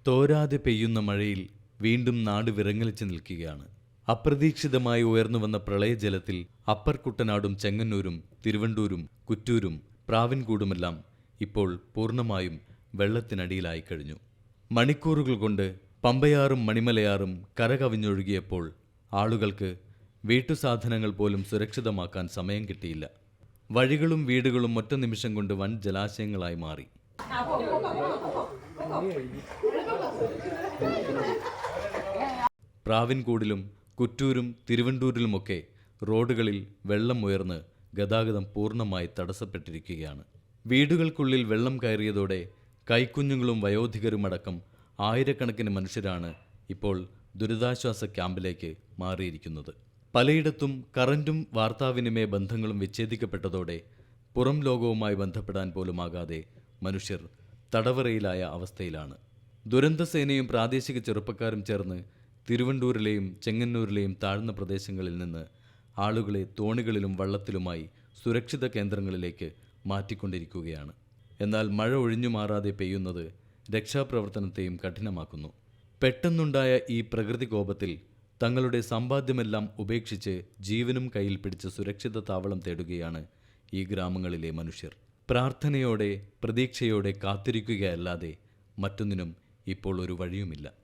തോരാതെ പെയ്യുന്ന മഴയിൽ വീണ്ടും നാട് വിറങ്ങലിച്ചു നിൽക്കുകയാണ്. അപ്രതീക്ഷിതമായി ഉയർന്നുവന്ന പ്രളയജലത്തിൽ അപ്പർ കുട്ടനാടും ചെങ്ങന്നൂരും തിരുവണ്ടൂരും കുറ്റൂരും പ്രാവിൻകൂടുമെല്ലാം ഇപ്പോൾ പൂർണ്ണമായും വെള്ളത്തിനടിയിലായി കഴിഞ്ഞു. മണിക്കൂറുകൾ കൊണ്ട് പമ്പയാറും മണിമലയാറും കരകവിഞ്ഞൊഴുകിയപ്പോൾ ആളുകൾക്ക് വീട്ടുസാധനങ്ങൾ പോലും സുരക്ഷിതമാക്കാൻ സമയം കിട്ടിയില്ല. വഴികളും വീടുകളും ഒറ്റ നിമിഷം കൊണ്ട് വൻ ജലാശയങ്ങളായി മാറി. പ്രാവിൻകൂടിലും കുറ്റൂരും തിരുവണ്ടൂരിലുമൊക്കെ റോഡുകളിൽ വെള്ളം ഉയർന്ന് ഗതാഗതം പൂർണ്ണമായി തടസ്സപ്പെട്ടിരിക്കുകയാണ്. വീടുകൾക്കുള്ളിൽ വെള്ളം കയറിയതോടെ കൈക്കുഞ്ഞുങ്ങളും വയോധികരുമടക്കം ആയിരക്കണക്കിന് മനുഷ്യരാണ് ഇപ്പോൾ ദുരിതാശ്വാസ ക്യാമ്പിലേക്ക് മാറിയിരിക്കുന്നത്. പലയിടത്തും കറന്റും വാർത്താവിനിമയ ബന്ധങ്ങളും വിച്ഛേദിക്കപ്പെട്ടതോടെ പുറം ലോകവുമായി ബന്ധപ്പെടാൻ പോലുമാകാതെ മനുഷ്യർ തടവറയിലായ അവസ്ഥയിലാണ്. ദുരന്തസേനയും പ്രാദേശിക ചെറുപ്പക്കാരും ചേർന്ന് തിരുവണ്ടൂരിലെയും ചെങ്ങന്നൂരിലെയും താഴ്ന്ന പ്രദേശങ്ങളിൽ നിന്ന് ആളുകളെ തോണികളിലും വള്ളത്തിലുമായി സുരക്ഷിത കേന്ദ്രങ്ങളിലേക്ക് മാറ്റിക്കൊണ്ടിരിക്കുകയാണ്. എന്നാൽ മഴ ഒഴിഞ്ഞു മാറാതെ പെയ്യുന്നത് രക്ഷാപ്രവർത്തനത്തെയും കഠിനമാക്കുന്നു. പെട്ടെന്നുണ്ടായ ഈ പ്രകൃതികോപത്തിൽ തങ്ങളുടെ സമ്പാദ്യമെല്ലാം ഉപേക്ഷിച്ച് ജീവനും കയ്യിൽ പിടിച്ച് സുരക്ഷിത താവളം തേടുകയാണ് ഈ ഗ്രാമങ്ങളിലെ മനുഷ്യർ. പ്രാർത്ഥനയോടെ പ്രതീക്ഷയോടെ കാത്തിരിക്കുകയല്ലാതെ മറ്റൊന്നിനും ഇപ്പോൾ ഒരു വഴിയുമില്ല.